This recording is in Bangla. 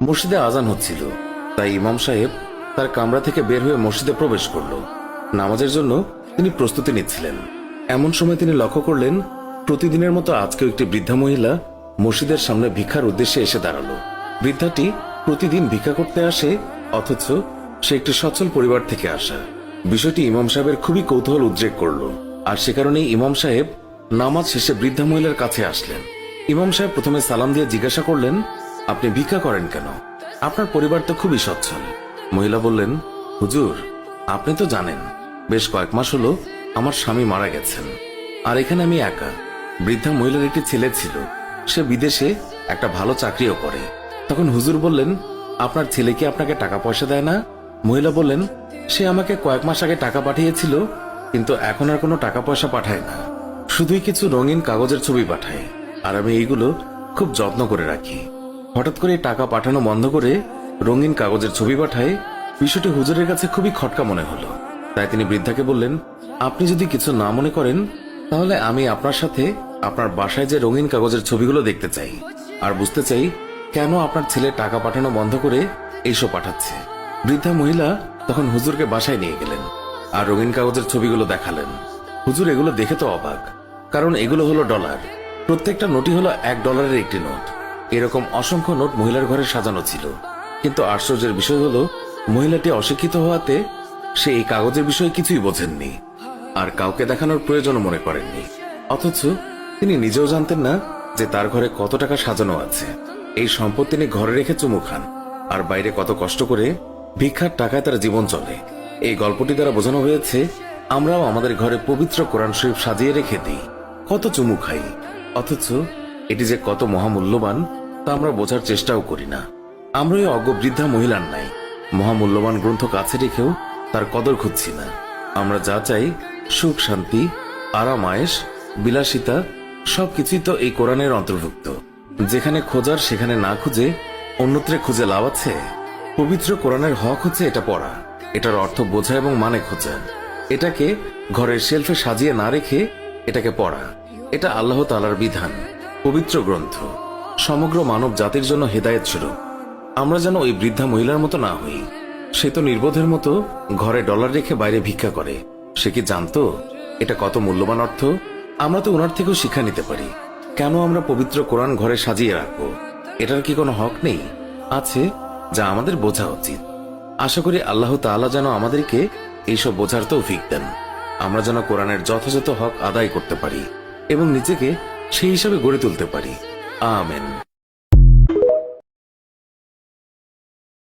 মসজিদে আজান হচ্ছিল, তাই ইমাম সাহেব তার কামরা থেকে বের হয়ে মসজিদে প্রবেশ করল। নামাজের জন্য তিনি প্রস্তুতি নিচ্ছিলেন। এমন সময় তিনি লক্ষ্য করলেন, প্রতিদিনের মতো আজকেও একটি বৃদ্ধা মহিলা মসজিদের সামনে ভিক্ষার উদ্দেশ্যে এসে দাঁড়ালো। বৃদ্ধাটি প্রতিদিন ভিক্ষা করতে আসে, অথচ সে একটি সচ্ছল পরিবার থেকে আসা। বিষয়টি ইমাম সাহেবের খুবই কৌতূহল উদ্রেক করল, আর সে কারণেই ইমাম সাহেব নামাজ শেষে বৃদ্ধা মহিলার কাছে আসলেন। ইমাম সাহেব প্রথমে সালাম দিয়ে জিজ্ঞাসা করলেন, আপনি ভিক্ষা করেন কেন? আপনার পরিবার তো খুবই সচ্ছল। মহিলা বললেন, হুজুর, আপনি তো জানেন বেশ কয়েক মাস হলো আমার স্বামী মারা গেছেন, আর এখানে আমি একা। বৃদ্ধা মহিলার একটি ছেলে ছিল, সে বিদেশে একটা ভালো চাকরিও করে। তখন হুজুর বললেন, আপনার ছেলে কি আপনাকে টাকা পয়সা দেয় না? মহিলা বললেন, সে আমাকে কয়েক মাস আগে টাকা পাঠিয়েছিল, কিন্তু এখন আর কোনো টাকা পয়সা পাঠায় না, শুধুই কিছু রঙিন কাগজের ছবি পাঠায়, আর আমি এইগুলো খুব যত্ন করে রাখি। হঠাৎ করে টাকা পাঠানো বন্ধ করে রঙিন কাগজের ছবি পাঠায়, বিষয়টি হুজুরের কাছে খুবই খটকা মনে হলো। তাই তিনি বৃদ্ধাকে বললেন, আপনি যদি কিছু না মনে করেন, তাহলে আমি আপনার সাথে আপনার বাসায় যে রঙিন কাগজের ছবিগুলো দেখতে চাই, আর বুঝতে চাই কেন আপনার ছেলে টাকা পাঠানো বন্ধ করে এইসব পাঠাচ্ছে। বৃদ্ধা মহিলা তখন হুজুরকে বাসায় নিয়ে গেলেন আর রঙিন কাগজের ছবিগুলো দেখালেন। হুজুর এগুলো দেখে তো অবাক, কারণ এগুলো হলো ডলার। প্রত্যেকটা নোটই হলো $1 একটি নোট। এরকম অসংখ্য নোট মহিলার ঘরে সাজানো ছিল, কিন্তু আশ্চর্যের বিষয় হলো মহিলাটি অশিক্ষিত হওয়াতে সে এই কাগজের বিষয়ে কিছুই বোঝেননি, আর কাউকে দেখানোর প্রয়োজনও মনে করেননি। অথচ তিনি নিজেও জানতেন না যে তার ঘরে কত টাকা সাজানো আছে। এই সম্পদ তিনি ঘরে রেখে চুমু খান, আর বাইরে কত কষ্ট করে ভিক্ষার টাকায় তার জীবন চলে। এই গল্পটি দ্বারা বোঝানো হয়েছে, আমরাও আমাদের ঘরে পবিত্র কোরআন শরীফ সাজিয়ে রেখে দিই, কত চুমু খাই, অথচ এটি যে কত মহামূল্যবান তা আমরা বোঝার চেষ্টাও করি না। আমরা এই অজ্ঞ বৃদ্ধা মহিলার নাই মহামূল্যবান গ্রন্থ কাছে রেখেও তার কদর খুঁজছি না। আমরা যা চাই, সুখ, শান্তি, আরাম, আয়েশ, বিলাসিতা, সবকিছুই তো এই কোরআনের অন্তর্ভুক্ত। যেখানে খোঁজার সেখানে না খুঁজে অন্যত্রে খুঁজে লাভ আছে? পবিত্র কোরআনের হক হচ্ছে এটা পড়া, এটার অর্থ বোঝা এবং মানে খোঁজা। এটাকে ঘরের শেলফে সাজিয়ে না রেখে এটাকে পড়া। এটা আল্লাহ তাআলার বিধান, পবিত্র গ্রন্থ, সমগ্র মানব জাতির জন্য হেদায়েত স্বরূপ। আমরা যেন ওই বৃদ্ধা মহিলার মতো না হই। সে তো নির্বোধের মতো ঘরে ডলার রেখে বাইরে ভিক্ষা করে। সে কি জানতো এটা কত মূল্যবান অর্থ? আমরা তো ওনার থেকেও শিক্ষা নিতে পারি। কেন আমরা পবিত্র কোরআন ঘরে সাজিয়ে রাখবো? এটার কি কোনো হক নেই? আছে, যা আমাদের বোঝা উচিত। আশা করি আল্লাহ তাআলা যেন আমাদেরকে এইসব বোঝার তৌফিক দেন। আমরা যেন কোরআনের যথাযথ হক আদায় করতে পারি এবং নিজেকে সেই হিসাবে গড়ে তুলতে পারি। আমিন।